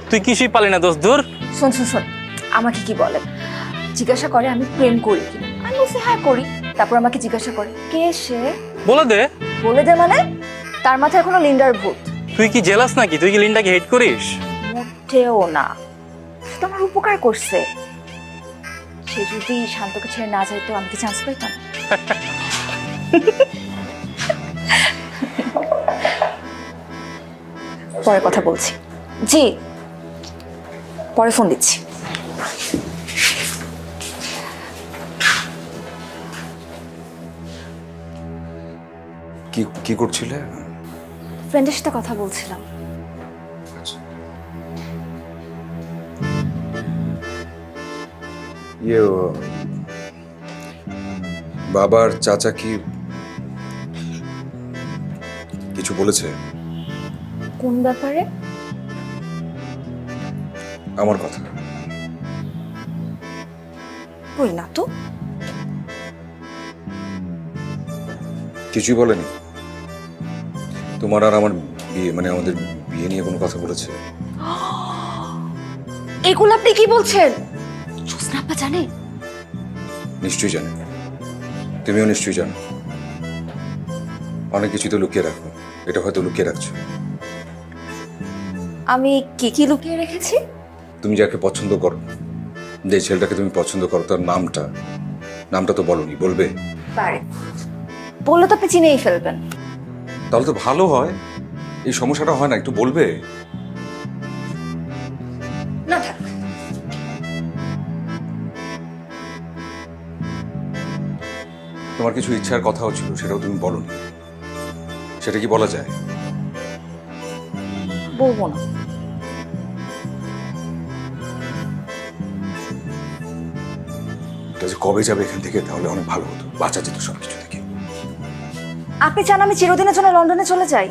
তুই কিছুই পালি না দোস্ত, দূর।
শোন শোন শোন, আমাকে কি বলে, জিজ্ঞাসা করে আমি প্রেম করি কিনা। আমি বলছি হ্যাঁ করি। তারপর আমাকে জিজ্ঞাসা করে কে সে।
বলে দে।
বলে দে মানে? তার মাথায় এখনো লিন্ডার ভূত।
তুই কি জেলাস নাকি? তুই কি লিন্ডাকে হেট করিস?
মোটেও না, সে তো আমার উপকার করছে। সে যদি শান্তকে ছেড়ে না যাইতো আমি কি চান্স পাইতাম? পরে কথা বলছি। জি, পরে ফোন দিচ্ছি।
কি কি করছিলে?
ফ্রেন্ডের সাথে কথা বলছিলাম।
ইয়ে, বাবার চাচা কি কিছু বলেছে?
কোন ব্যাপারে?
আমার কথা।
কই না তো।
কিছুই বলেনি? তোমার আর আমার বিয়ে, মানে আমাদের বিয়ে নিয়ে কোনো কথা বলেছে?
এগুলো আপনি কি বলছেন? জোসনা আপা জানে?
নিশ্চয়ই জানে, তুমিও নিশ্চয়ই জানো। অনেক কিছু তো লুকিয়ে রাখো, এটা হয়তো লুকিয়ে রাখছো।
আমি কি কি লুকিয়ে রেখেছি?
তুমি যাকে পছন্দ করো, যে ছেলেটাকে তুমি পছন্দ করো, তার নামটা তো বলনি, বলবে?
পারে, বললে তো আপনি চিনেই ফেলবেন।
তাহলে তো ভালো হয়, এই সমস্যাটা হয় না, একটু বলবে?
না থাক।
তোমার কিছু ইচ্ছার কথাও ছিল, সেটাও তুমি বলনি। সেটা কি বলা যায়?
বলবো না।
এটা যে কবে যাবে এখান থেকে, তাহলে অনেক ভালো হতো, বাঁচা যেত সবকিছু থেকে।
আপনি চান আমি চিরদিনের জন্য লন্ডনে চলে যাই?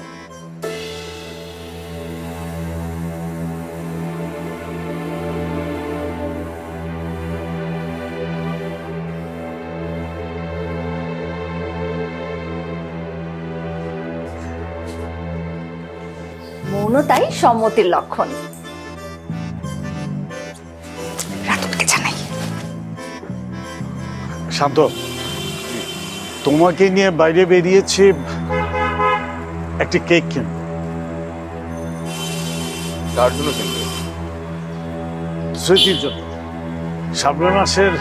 মনও তাই সম্মতির লক্ষণ। রাতুলকে জানাই।
শান্ত, তোমাকে নিয়ে বাইরে বেরিয়েছে একটি কেক কিনে।
তার জন্য কিন্তু
স্মৃতির জন্য। সামনের মাসের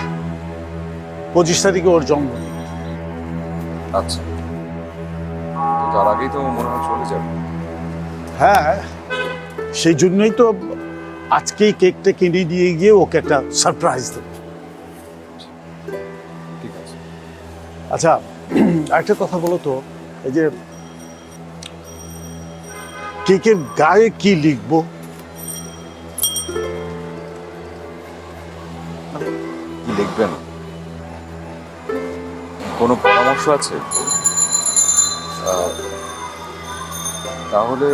25 তারিখে ওর জন্মদিন।
আচ্ছা, তো তার আগেই তো মনে হয় চলে যাবে।
হ্যাঁ, সেই জন্যই তো আজকেই কেকটা কিনে নিয়ে গিয়ে ওকে একটা সারপ্রাইজ দেবো।
ঠিক আছে।
আচ্ছা, একটা কথা বলো তো, এই যে কেকের গায়ে কি লিখবো?
কি লিখবেন? কোনো পরামর্শ আছে? তাহলে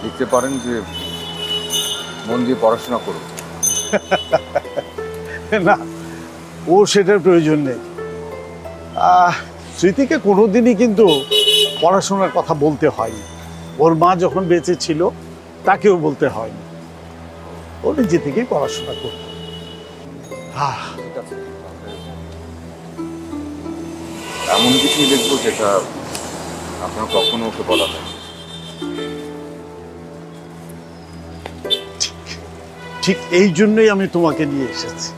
লিখতে পারেন যে মন দিয়ে পড়াশোনা করুন।
না, ও সেটার প্রয়োজন নেই। স্মৃতিকে কোনোদিনই কিন্তু পড়াশোনার কথা বলতে হয়নি। ওর মা যখন বেঁচে ছিল তাকেও বলতে হয়নি। ও নিজে থেকেই পড়াশোনা করত।
ঠিক আছে, তাহলে এমন কিছুই লিখবো যেটা আপনার কখনো ওকে বলা হয়।
ঠিক এই জন্যই আমি তোমাকে নিয়ে এসেছি।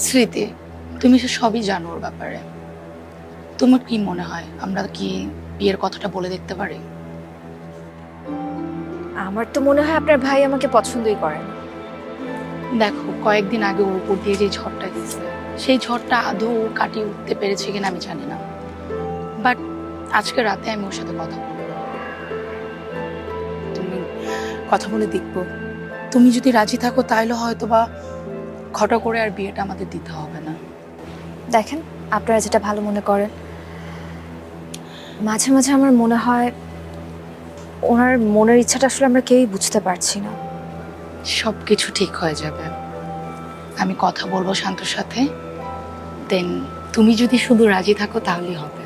স্মৃতি, তুমি সে সবই জানো ওর ব্যাপারে। তোমার কি মনে হয় আমরা কি বিয়ের কথাটা বলে দেখতে পারি?
আমার তো মনে হয় আপনার ভাই আমাকে পছন্দই করে না।
দেখো, কয়েকদিন আগে ওর উপর দিয়ে যে ঝড়টা এসেছে, সেই ঝড়টা আদৌ ও কাটিয়ে উঠতে পেরেছে কিনা আমি জানি না। বাট আজকে রাতে আমি ওর সাথে কথা বলবো। তুমি কথা বলে দেখবো। তুমি যদি রাজি থাকো তাহলে হয়তো বা ঘটা করে আর বিয়েটা আমাদের দিতে হবে না।
দেখেন, আপনারা যেটা ভালো মনে করেন। মাঝে মাঝে আমার মনে হয় ওনার মনের ইচ্ছাটা আসলে আমরা কেউই বুঝতে পারছি না।
সব কিছু ঠিক হয়ে যাবে। আমি কথা বলবো শান্তর সাথে, দেন তুমি যদি শুধু রাজি থাকো তাহলেই হবে।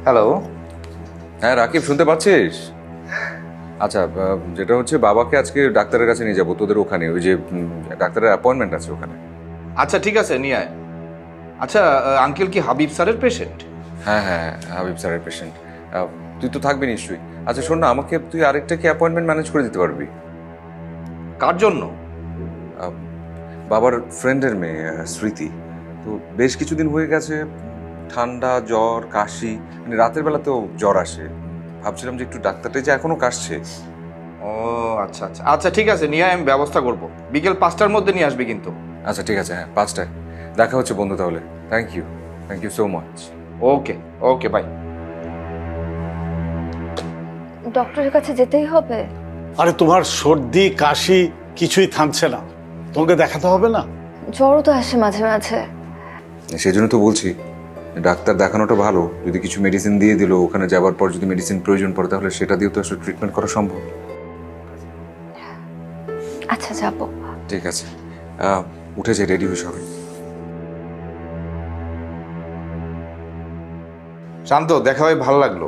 হ্যালো।
হ্যাঁ রাকিব, শুনতে পাচ্ছিস? আচ্ছা, যেটা হচ্ছে বাবাকে আজকে ডাক্তারের কাছে নিয়ে যাবো তোদের ওখানে, ওই যে ডাক্তারের অ্যাপয়েন্টমেন্ট আছে ওখানে।
আচ্ছা ঠিক আছে, নিয়ে আয়। আচ্ছা, আঙ্কেল কি হাবিব স্যারের পেশেন্ট?
হ্যাঁ হ্যাঁ, হাবিব স্যারের পেশেন্ট। তুই তো থাকবি নিশ্চয়ই। আচ্ছা শোন না, আমাকে তুই আরেকটা কি অ্যাপয়েন্টমেন্ট ম্যানেজ করে দিতে পারবি?
কার জন্য?
বাবার ফ্রেন্ডের মেয়ে স্মৃতি। তো বেশ কিছুদিন হয়ে গেছে, ঠান্ডা, জ্বর, কাশি, মানে রাতের বেলাতেও জ্বর আসে। ভাবছিলাম যে একটু ডাক্তারটা যে এখনো কাশছে।
ও আচ্ছা আচ্ছা আচ্ছা, ঠিক আছে, নিয়ে আয়, আমি ব্যবস্থা করব। বিকেল 5টার মধ্যে নিয়ে আসবি কিন্তু।
আচ্ছা ঠিক আছে, হ্যাঁ 5টায় দেখা হচ্ছে বন্ধু। তাহলে thank you so much.
Okay okay, bye.
ডক্টরের কাছে যেতেই হবে?
আরে তোমার সর্দি কাশি কিছুই থামছে না, তোমাকে দেখাতে হবে না?
জ্বরও তো আসে মাঝে মাঝে।
সেই জন্য তো বলছি ডাক্তার দেখানোটা ভালো। যদি কিছু মেডিসিন দিয়ে দিল, ওখানে যাওয়ার পর যদি মেডিসিন প্রয়োজন পড়ে তাহলে সেটা দিয়েও তো আসলে ট্রিটমেন্ট করা সম্ভব।
আচ্ছা, যাবো।
ঠিক আছে, উঠে যাই, রেডি হয়ে সবাই।
শান্ত, দেখা হয়ে ভালো লাগলো।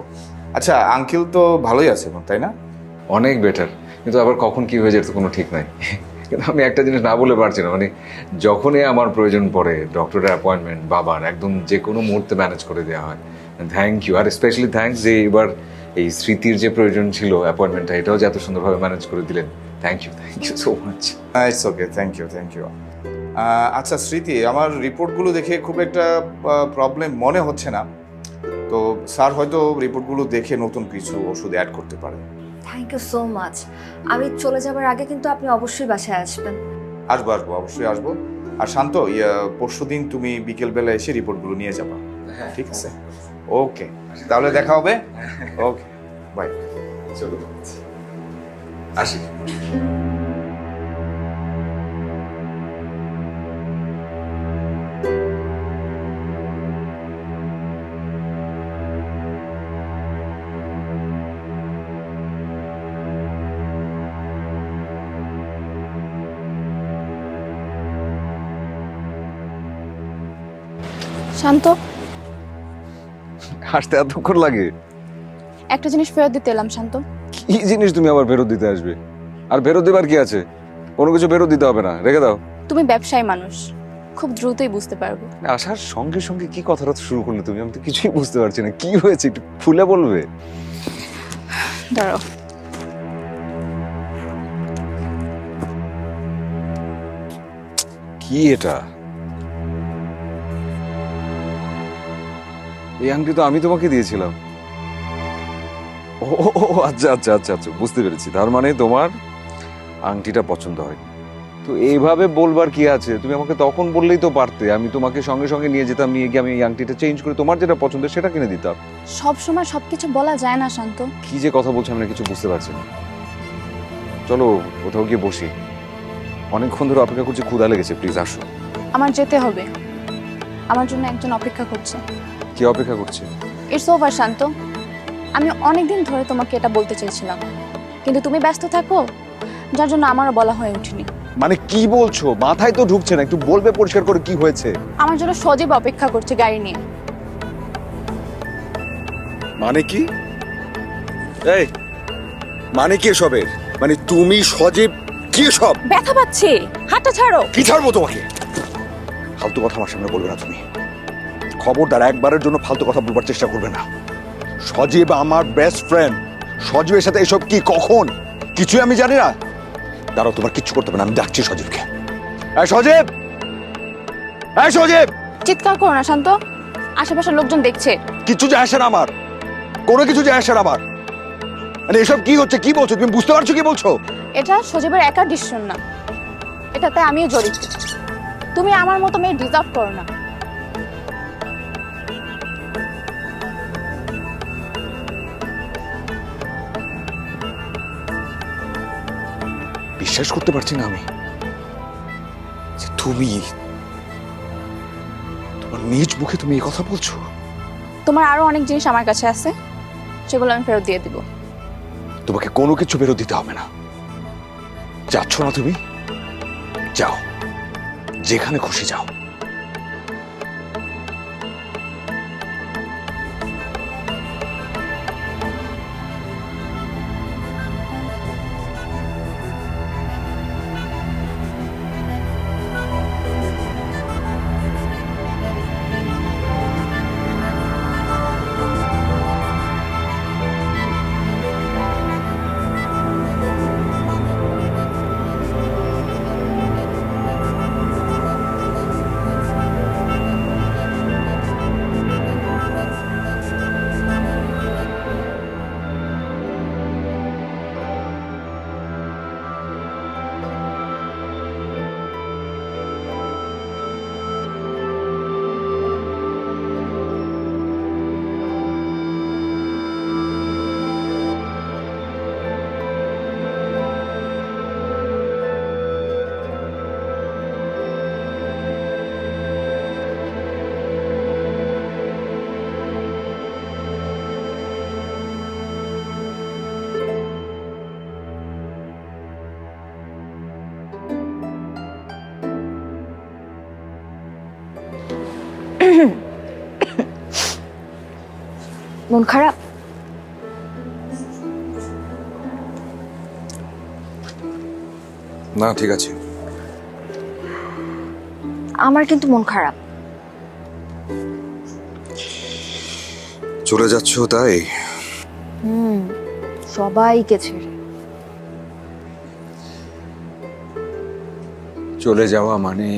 আচ্ছা, আঙ্কেল তো ভালোই আছে এখন, তাই না?
অনেক বেটার, কিন্তু আবার কখন কি হয়ে যায় তো কোনো ঠিক নাই। কিন্তু আমি একটা জিনিস না বলে পারছি না, মানে যখনই আমার প্রয়োজন পড়ে ডক্টরের অ্যাপয়েন্টমেন্ট বাবার একদম যে কোনো মুহূর্তে ম্যানেজ করে দেওয়া হয়। থ্যাংক ইউ, আর স্পেশালি থ্যাঙ্কস যে এবার এই স্মৃতির যে প্রয়োজন ছিল অ্যাপয়েন্টমেন্টটা, এটাও যে এত সুন্দরভাবে ম্যানেজ করে দিলেন। Thank you so much.
It's okay, thank you. আচ্ছা স্মৃতি, আমার রিপোর্টগুলো দেখে খুব একটা প্রবলেম মনে হচ্ছে না। তো স্যার হয়তো রিপোর্টগুলো দেখে নতুন কিছু ওষুধ অ্যাড করতে পারে।
Thank you so much. আমি চলে যাবার আগে কিন্তু আপনি অবশ্যই বাসায় আসবেন।
আসবো, অবশ্যই আসবো। আর শান্ত, পরশুদিন তুমি বিকেলবেলা এসে রিপোর্টগুলো নিয়ে যাবা, ঠিক আছে? ওকে, তাহলে দেখা হবে। ওকে, বাই।
চলো আসি।
শান্ত,
আসতে এতক্ষণ লাগে?
একটা জিনিস ফেরত দিতে এলাম। শান্ত,
কি জিনিস তুমি আবার ফেরত দিতে আসবে? আর ফেরত দেবার কি আছে? কোনো কিছু ফেরত দিতে হবে না, রেখে দাও।
তুমি ব্যবসায়ী মানুষ, খুব দ্রুতই বুঝতে পারবে।
আসার সঙ্গে সঙ্গে কি কথাটা শুরু করলে তুমি? আমি তো কিছুই বুঝতে পারছি না, কি হয়েছে একটু খুলে বলবে?
দাঁড়াও।
কি এটা? এই আংটি তো আমি তোমাকে দিয়েছিলাম। ও ও, ও, আচ্ছা আচ্ছা আচ্ছা আচ্ছা, বুঝতে পেরেছি। তার মানে তোমার আংটিটা পছন্দ হয়নি। তো এইভাবে বলবার কি আছে? তুমি আমাকে তখন বললেই তো পারতে, আমি তোমাকে সঙ্গে সঙ্গে নিয়ে যেতাম, নিয়ে গিয়ে আমি এই আংটিটা চেঞ্জ করে তোমার যেটা পছন্দ সেটা কিনে দিতাম।
সব সময় সবকিছু বলা যায় না শান্ত।
কি যে কথা বলছো আমি না কিছু বুঝতে পারছি না। চলো কোথাও গিয়ে বসি, অনেকক্ষণ ধরে অপেক্ষা করছি, ক্ষুধা লেগেছে, প্লিজ আসো।
আমার যেতে হবে, আমার জন্য একজন অপেক্ষা করছে।
কি অপেক্ষা করছে?
ইটস ওভার শান্ত। আমি অনেকদিন ধরে তোমাকে এটা বলতে চেয়েছিলাম, কিন্তু তুমি ব্যস্ত থাকো, যার জন্য আমারও বলা হয়ে ওঠেনি।
মানে কি বলছো? মাথায় তো ঢুকছে না, একটু বলবে পরিষ্কার করে কি হয়েছে?
আমার জন্য সজীব অপেক্ষা করছে গাড়ি নিয়ে।
মানে কি? এই মানে কি এসবের? মানে তুমি সজীব কি সব?
ব্যথা পাচ্ছে, হাতটা ছাড়ো।
কি ছাড়বো তোমাকে? ফালতু কথা আমার সামনে বলবে না তুমি। খবরদার, একবারের জন্য ফালতু কথা বলবার চেষ্টা করবে না। সজীব আমার বেস্ট ফ্রেন্ড। সজীবের সাথে এসব কি, কখন, কিছুই আমি জানি না। দাঁড়াও, তোমার কিচ্ছু করতে হবে না, আমি ডাকছি সজীবকে। এই সজীব, এই সজীব!
চিৎকার করো না শান্ত, আশেপাশের লোকজন দেখছে।
কিচ্ছু যায় আসে না আমার, কোনো কিছু যায় আসে না আমার। মানে এসব কি হচ্ছে, কি বলছো তুমি? বুঝতে পারছো কি বলছো?
এটা সজীবের একার ডিসিশন না, এটাতে আমিও জড়িত। তুমি আমার মতো মেয়ে ডিজার্ভ করো না।
বিশ্বাস করতে পারছি না আমি যে তুমি, তোমার নিজ মুখে তুমি এই কথা বলছো।
তোমার আরো অনেক জিনিস আমার কাছে আছে, সেগুলো আমি ফেরত দিয়ে দিব।
তোমাকে কোনো কিছু ফেরত দিতে হবে না। যাচ্ছ না তুমি? যাও, যেখানে খুশি যাও।
মন খারাপ?
না, ঠিক আছে।
আমার কিন্তু মন খারাপ।
চলে যাচ্ছ তাই?
সবাইকে ছেড়ে।
চলে যাওয়া মানে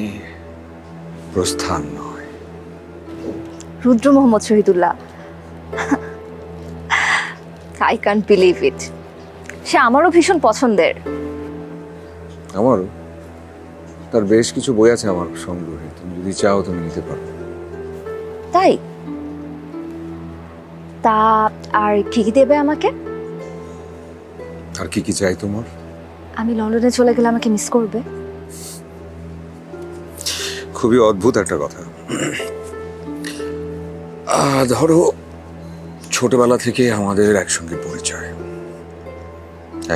প্রস্থান নয়।
Rudra Mohammad Shahidullah, I can't believe it. সে আমারও ভীষণ পছন্দের।
আমারও। তার বেশ কিছু বই আছে আমার সংগ্রহে, তুমি যদি চাও তুমি নিতে পারো।
তাই? তা আর কি কি দেবে আমাকে?
আর কি কি চাই তোমার?
আমি লন্ডনে চলে গেলে আমাকে মিস করবে?
খুবই অদ্ভুত একটা কথা। ধরো ছোটবেলা থেকে আমাদের একসঙ্গে পরিচয়,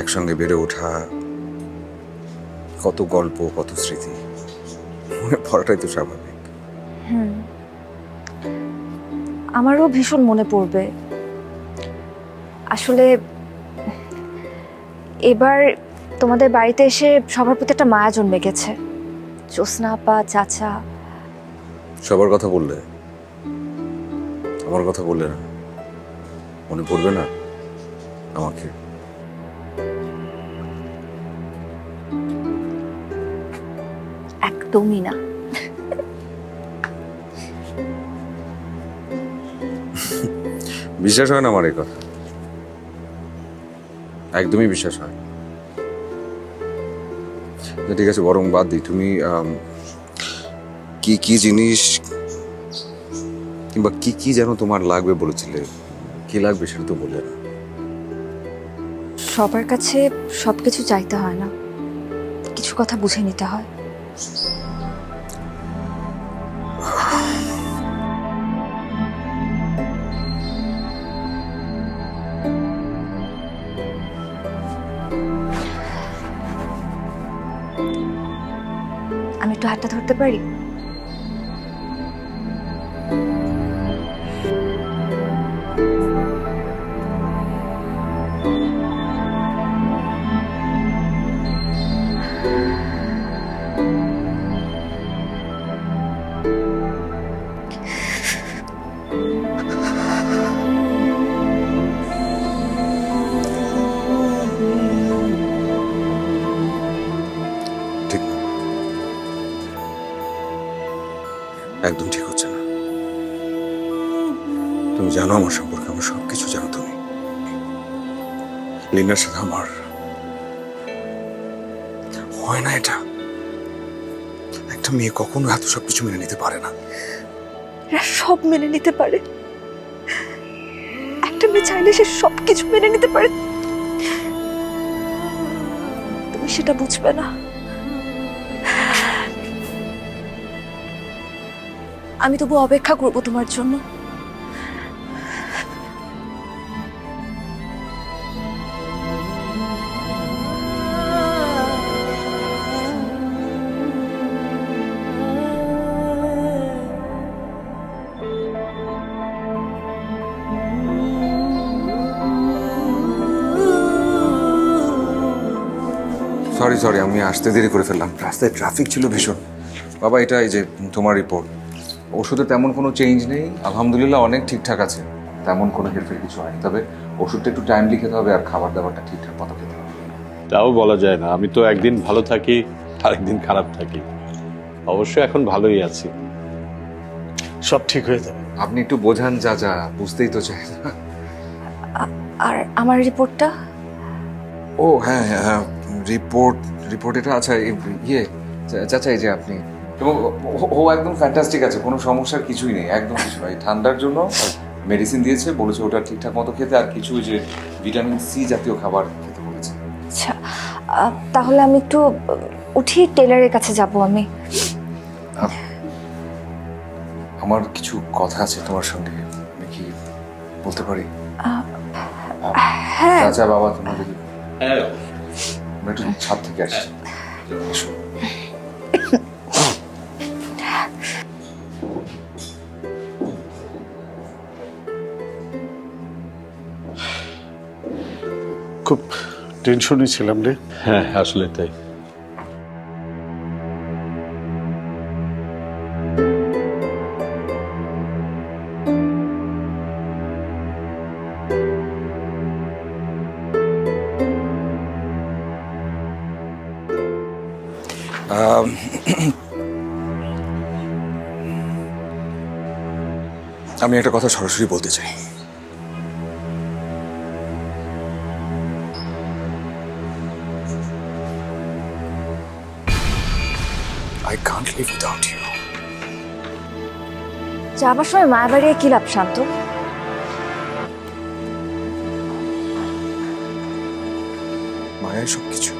একসঙ্গে বেড়ে ওঠা, কত গল্প, কত স্মৃতি, মনে পড়াটাই তো স্বাভাবিক।
আমারও ভীষণ মনে পড়বে। আসলে এবার তোমাদের বাড়িতে এসে সবার প্রতি একটা মায়া জন্মে গেছে। জ্যোৎস্না আপা, চাচা।
সবার কথা বললে, আমার কথা বললে না, মনে পড়বে না আমাকে?
একদমই না।
বিশ্বাস হয় না আমার এই কথা, একদমই বিশ্বাস হয় না। ঠিক আছে, বরং বাদ দিই। তুমি কি কি জিনিস কিংবা কি কি যেন তোমার লাগবে বলেছিলে, কি লাগবে সেটা তো বললে না।
সবার কাছে সবকিছু চাইতে হয় না, কিছু কথা বুঝে নিতে হয়। আমি একটু হাতটা ধরতে পারি?
ঠিক না, একদম ঠিক হচ্ছে না। তুমি জানো আমার সম্পর্কে, আমার সবকিছু জানো তুমি। লিনার সাথে আমার হয় না এটা। একটা মেয়ে কখনো এত সবকিছু মেনে নিতে পারে না।
এরা সব মেনে নিতে পারে, একটা মেয়ে চাইলে সে সবকিছু মেনে নিতে পারে। তুমি সেটা বুঝবে না। আমি তবু অপেক্ষা করব তোমার জন্য।
সরি সরি, আমি আসতে দেরি করে ফেললাম, রাস্তায় ট্রাফিক ছিল ভীষণ। বাবা, এটা এই যে তোমার রিপোর্ট। ওষুধে তেমন কোনো চেঞ্জ নেই, আলহামদুলিল্লাহ অনেক ঠিকঠাক আছে, তেমন কোনো হেরফের কিছু হয়নি। তবে ওষুধটা একটু টাইমলি খেতে হবে আর খাবার দাবারটা ঠিকঠাক মতো খেতে হবে।
তাও বলা যায় না, আমি তো একদিন ভালো থাকি আরেকদিন খারাপ থাকি। অবশ্য এখন ভালোই আছি।
সব ঠিক হয়ে যাবে।
আপনি একটু বোঝান, যা যা বুঝতেই তো চাই না।
আর আমার রিপোর্টটা?
ও হ্যাঁ হ্যাঁ, রিপোর্ট এটা। আচ্ছা ইয়ে চাচা, এই যে আপনি, এবং ও একদম ফ্যান্টাস্টিক আছে, কোনো সমস্যার কিছুই নেই, একদম কিছু নয়। ঠান্ডার জন্য মেডিসিন দিয়েছে, বলেছে ওটা ঠিকঠাক মতো খেতে, আর কিছু যে ভিটামিন সি জাতীয় খাবার খেতে বলেছে।
আচ্ছা, তাহলে আমি একটু উঠি, টেলারের কাছে যাব আমি।
আমার কিছু কথা আছে তোমার সঙ্গে, আমি কি বলতে পারি?
হ্যাঁ।
চাচা, বাবা, তোমরা যদি আমরা একটু ছাদ থেকে আসছি। এসো।
খুব টেনশনই ছিলাম রে।
হ্যাঁ আসলে তাই।
আমি একটা কথা সরাসরি বলতে চাই। I can't live without you.
যাবার সময় মায়া বাড়িয়ে কি লাভ শান্ত?
মায়াই সবকিছু।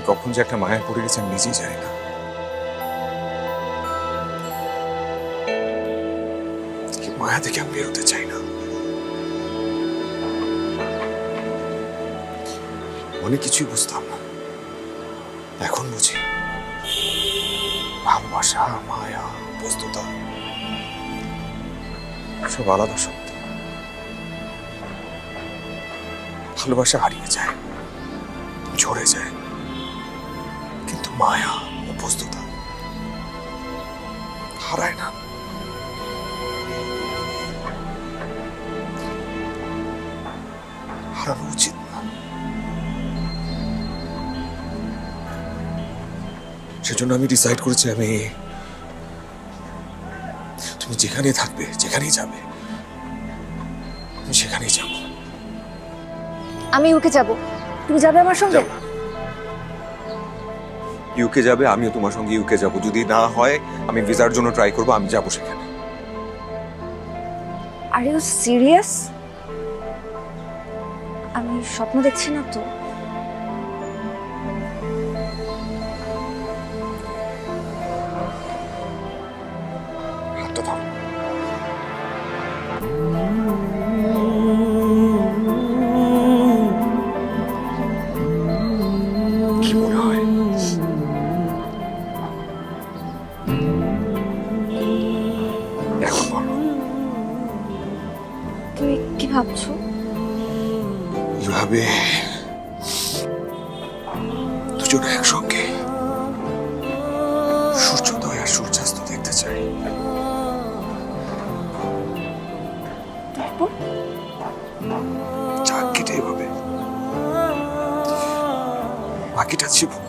কখন যে একটা মায়ায় পড়ে গেছে আমি নিজেই জানি না। মায়া থেকে আমি বেরোতে চাই না। অনেক কিছুই বুঝতাম না, এখন বুঝি। ভালোবাসা, মায়া, বস্তুতা সব আলাদা শব্দ।
ভালোবাসা হারিয়ে যায়, ঝরে যায়, কিন্তু মায়া, অভ্যস্ততা হারায় না। হারানো উচিত না। সেজন্য আমি ডিসাইড করেছি, তুমি যেখানেই থাকবে, যেখানেই যাবে, আমি সেখানেই যাব।
আমি ইউকে যাব, তুমি যাবে আমার সঙ্গে?
ইউকে যাবে, আমিও তোমার সঙ্গে ইউকে যাব। যদি না হয় আমি ভিসার জন্য ট্রাই করব, আমি যাব সেখানে।
Are you serious? আমি স্বপ্ন দেখছি না তো?
হাতটা দাও। কি মনে হয়? এখন বলো।
তুমি কি ভাবছো?
এভাবে দুজনে একসঙ্গে সূর্যোদয় আর সূর্যাস্ত দেখতে চাই।
তারপর
চাক কেটে এভাবে বাকিটা জীবন।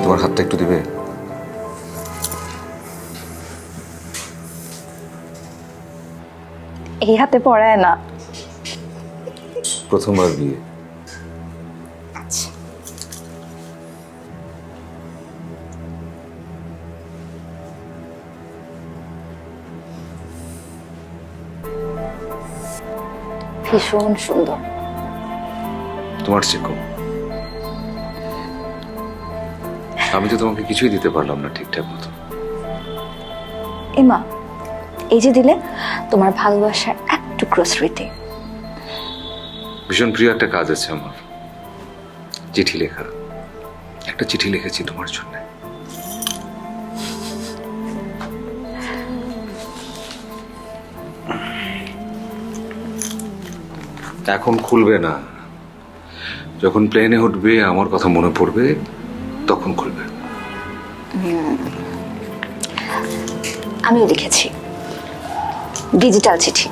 তোমার হাতটা একটু দিবে?
এই হাতে পড়ায় না।
প্রথমবার বিয়ে।
ভীষণ সুন্দর।
তোমার চেয়ে কম। আমি তো তোমাকে কিছুই দিতে পারলাম না ঠিকঠাক মতো।
এমা, এই যে দিলে তোমার ভালোবাসার এক টুকরো স্মৃতি।
ভীষণ প্রিয় একটা কাজ আছে আমার, চিঠি লেখা। একটা চিঠি লিখেছি তোমার জন্য। এখন খুলবে না, যখন প্লেনে উঠবে আমার কথা মনে পড়বে তখন খুলবে।
আমিও লিখেছি, ডিজিটাল চিঠি,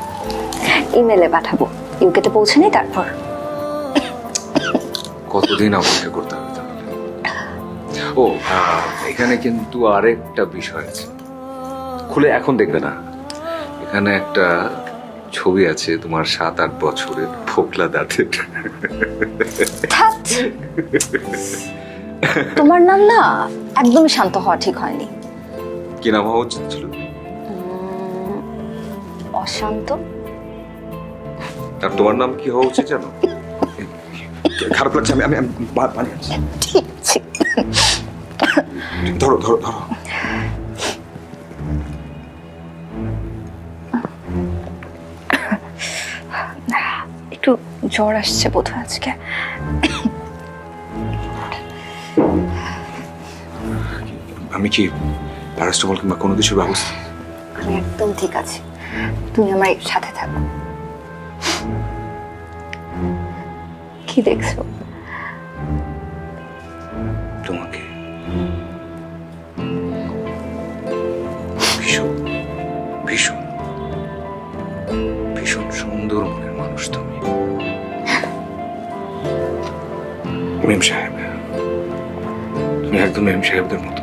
ইমেলে পাঠাবো, ইউকেতে পৌঁছে নেই তারপর।
কতদিন অপেক্ষা করতে হবে তাহলে? ও এখানে কিন্তু আরেকটা বিষয় আছে, খুলে এখন দেখবে না। এখানে একটা ছবি আছে তোমার 7-8 বছরের ফোকলা দাঁতের।
ধ্যাৎ, তোমার নাম না একদমই শান্ত হওয়া ঠিক হয়নি।
কি নাম হওয়া উচিত ছিল?
অশান্ত।
আর তোমার নাম কি হওয়া উচিত জানো? খারাপ লাগছে, আমি আমি পানি আনছি।
ঠিক আছে,
ধরো ধরো ধরো।
একটু জ্বর আসছে বোধহয় আজকে।
আমি কি প্যারাস্টামল কিংবা কোনো কিছুর ব্যবস্থা?
আমি একদম ঠিক আছে, তুমি আমার সাথে থাকো। কি দেখছো?
তোমাকে। ভীষণ ভীষণ ভীষণ সুন্দর মনের মানুষ তুমি। মেম সাহেব, তুমি একদম মেম সাহেবদের মতো।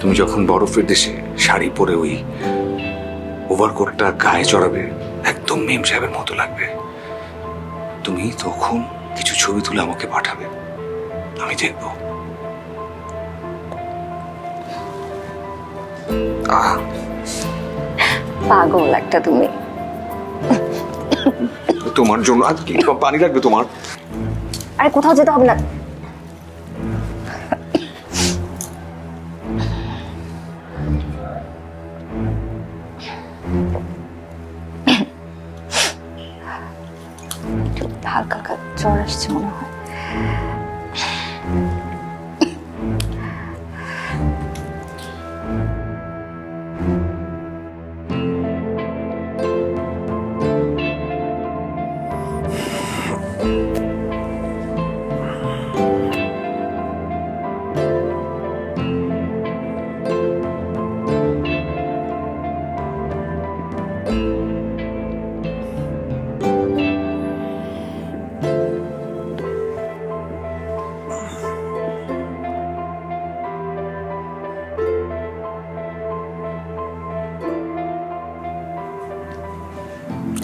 তুমি যখন বরফের দেশে শাড়ি পরে ওই ওভারকোটটা গায়ে চড়াবে, একদম মেম সাহেবের মতো লাগবে। তুমি তখন কিছু ছবি তুলে আমাকে পাঠাবে, আমি দেখব।
পাগল একটা তুমি।
তোমার জন্য আজ কি পানি লাগবে তোমার?
আরে কোথাও যেতে হবে না। হালকা হালকা জ্বর আসছে মনে হয়।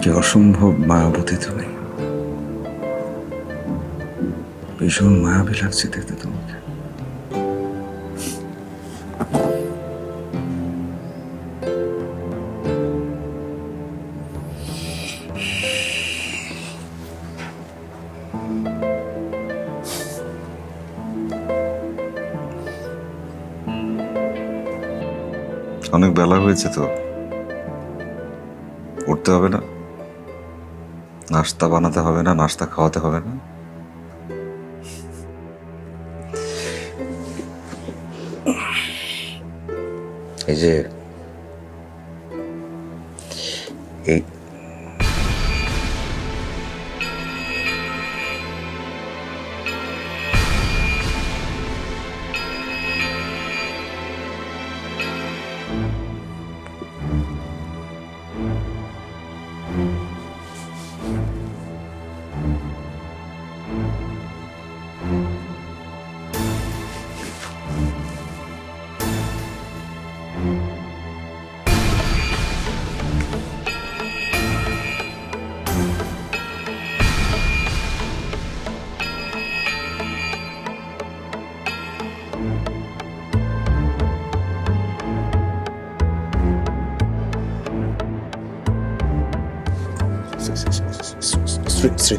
কি অসম্ভব মায়াবতী তুমি, ভীষণ মায়াবী লাগছে দেখতে তোমাকে। অনেক বেলা হয়েছে তো, উঠতে হবে না? নাস্তা বানাতে হবে না, নাস্তা খাওয়াতে হবে না? এই যে এই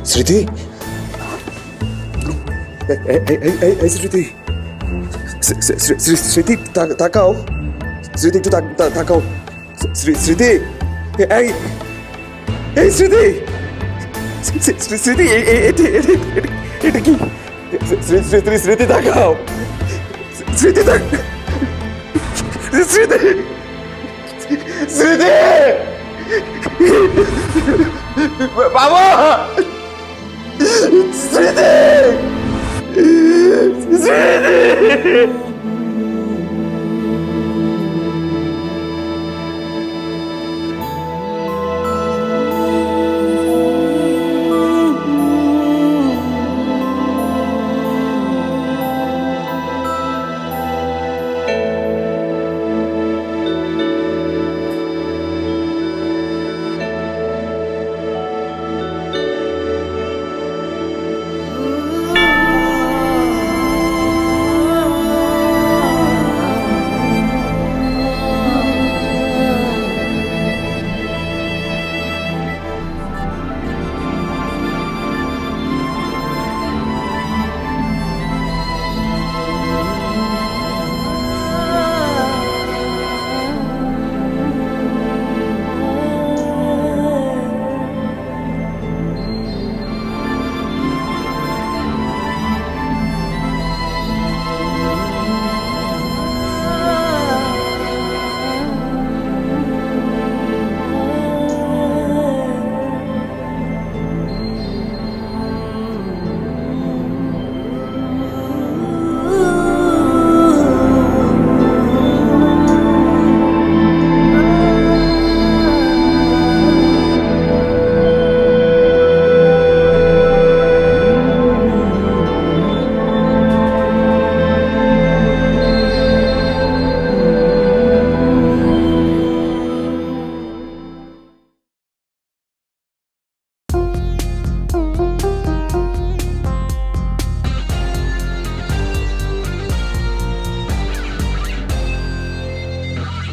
স্মৃতি, স্মৃতি,
স্মৃতি তাকাও, স্মৃতি একটু তাকাও, স্মৃতি, এই এই স্মৃতি, স্মৃতি এটা কি? স্মৃতি তাকাও, স্মৃতি স্মৃতি, স্মৃতি, বাবা, স্মৃতি, স্মৃতি।